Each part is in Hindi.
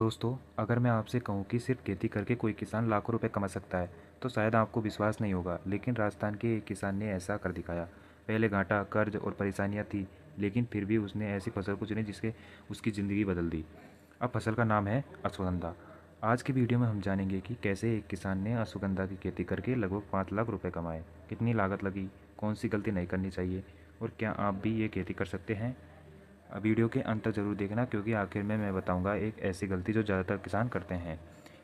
दोस्तों, अगर मैं आपसे कहूँ कि सिर्फ खेती करके कोई किसान लाखों रुपए कमा सकता है, तो शायद आपको विश्वास नहीं होगा। लेकिन राजस्थान के एक किसान ने ऐसा कर दिखाया। पहले घाटा, कर्ज और परेशानियाँ थी, लेकिन फिर भी उसने ऐसी फसल को चुनी जिसके उसकी ज़िंदगी बदल दी। अब फसल का नाम है अश्वगंधा। आज की वीडियो में हम जानेंगे कि कैसे एक किसान ने अश्वगंधा की खेती करके लगभग 5 लाख रुपए कमाए, कितनी लागत लगी, कौन सी गलती नहीं करनी चाहिए और क्या आप भी ये खेती कर सकते हैं। वीडियो के अंत तक ज़रूर देखना, क्योंकि आखिर में मैं बताऊंगा एक ऐसी गलती जो ज़्यादातर किसान करते हैं।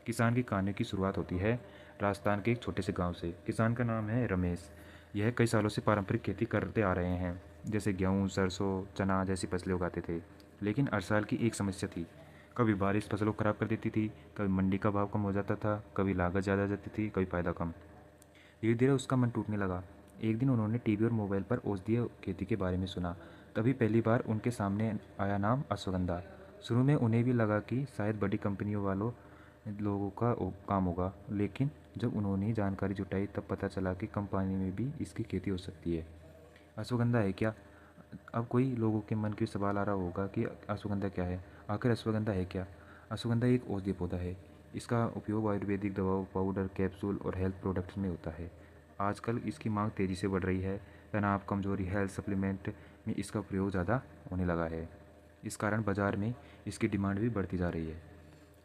किसान की कहानी की शुरुआत होती है राजस्थान के एक छोटे से गांव से। किसान का नाम है रमेश। यह कई सालों से पारंपरिक खेती करते आ रहे हैं, जैसे गेहूँ, सरसों, चना जैसी फसलें उगाते थे। लेकिन हर साल की एक समस्या थी। कभी बारिश फसलों को ख़राब कर देती थी, कभी मंडी का भाव कम हो जाता था, कभी लागत ज़्यादा जाती थी, कभी फ़ायदा कम। धीरे धीरे उसका मन टूटने लगा। एक दिन उन्होंने टीवी और मोबाइल पर औषधीय खेती के बारे में सुना। तभी पहली बार उनके सामने आया नाम अश्वगंधा। शुरू में उन्हें भी लगा कि शायद बड़ी कंपनियों वालों लोगों का काम होगा, लेकिन जब उन्होंने जानकारी जुटाई तब पता चला कि कंपनी में भी इसकी खेती हो सकती है। अश्वगंधा है क्या? अब कोई लोगों के मन में सवाल आ रहा होगा कि अश्वगंधा क्या है? आखिर अश्वगंधा है क्या? अश्वगंधा एक औषधीय पौधा है। इसका उपयोग आयुर्वेदिक दवाओं, पाउडर, कैप्सूल और हेल्थ प्रोडक्ट्स में होता है। आजकल इसकी मांग तेज़ी से बढ़ रही है। तनाव, कमजोरी, हेल्थ सप्लीमेंट में इसका प्रयोग ज़्यादा होने लगा है। इस कारण बाज़ार में इसकी डिमांड भी बढ़ती जा रही है।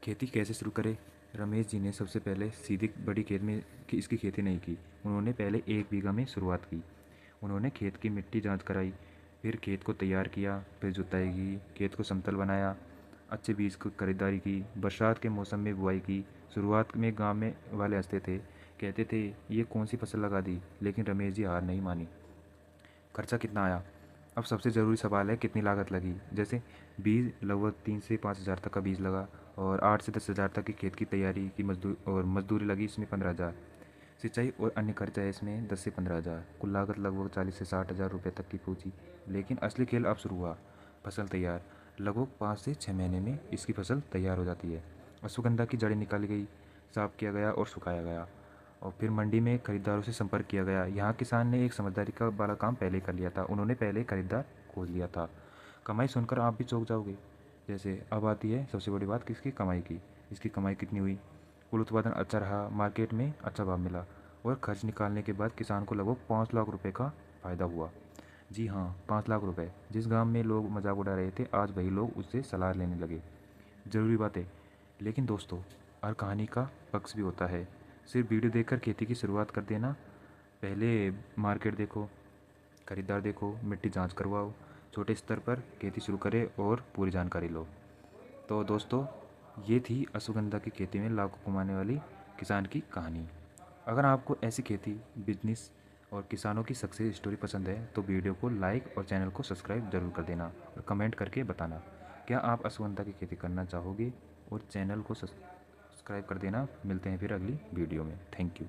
खेती कैसे शुरू करें? रमेश जी ने सबसे पहले सीधी बड़ी खेत में इसकी खेती नहीं की। उन्होंने पहले 1 बीघा में शुरुआत की। उन्होंने खेत की मिट्टी जांच कराई, फिर खेत को तैयार किया, फिर जुताई की, खेत को समतल बनाया, अच्छे बीज की खरीदारी की, बरसात के मौसम में बुआई की। शुरुआत में गांव में वाले हंसते थे, कहते थे ये कौन सी फसल लगा दी, लेकिन रमेश जी हार नहीं मानी। खर्चा कितना आया? अब सबसे ज़रूरी सवाल है कितनी लागत लगी। जैसे बीज लगभग 3 से 5 हज़ार तक का बीज लगा, और 8 से 10 हज़ार तक की खेत की तैयारी की मजदूरी लगी, इसमें 15 हज़ार। सिंचाई और अन्य खर्चा है इसमें 10 से 15 हज़ार। कुल लागत लगभग 40 से 60 हज़ार रुपये तक की पहुंची। लेकिन असली खेल अब शुरू हुआ। फसल तैयार। लगभग 5 से 6 महीने में इसकी फसल तैयार हो जाती है। अश्वगंधा की जड़ें निकाली गई, साफ किया गया और सुखाया गया, और फिर मंडी में खरीदारों से संपर्क किया गया। यहाँ किसान ने एक समझदारी का वाला काम पहले कर लिया था। उन्होंने पहले खरीदार खोज लिया था। कमाई सुनकर आप भी चौंक जाओगे। जैसे अब आती है सबसे बड़ी बात, किसकी कमाई की। इसकी कमाई कितनी हुई? कुल उत्पादन अच्छा रहा, मार्केट में अच्छा भाव मिला, और खर्च निकालने के बाद किसान को लगभग 5 लाख रुपए का फ़ायदा हुआ। जी हाँ, 5 लाख रुपए। जिस गांव में लोग मजाक उड़ा रहे थे, आज वही लोग उससे सलाह लेने लगे। ज़रूरी बातें। लेकिन दोस्तों, हर कहानी का पक्ष भी होता है। सिर्फ वीडियो देखकर खेती की शुरुआत कर देना। पहले मार्केट देखो, खरीदार देखो, मिट्टी जांच करवाओ, छोटे स्तर पर खेती शुरू करें और पूरी जानकारी लो। तो दोस्तों, ये थी अश्वगंधा की खेती में लाखों कमाने वाली किसान की कहानी। अगर आपको ऐसी खेती, बिजनेस और किसानों की सक्सेस स्टोरी पसंद है, तो वीडियो को लाइक और चैनल को सब्सक्राइब जरूर कर देना, और कमेंट करके बताना क्या आप अश्वगंधा की खेती करना चाहोगे, और चैनल को सब्सक्राइब कर देना। मिलते हैं फिर अगली वीडियो में। Thank you.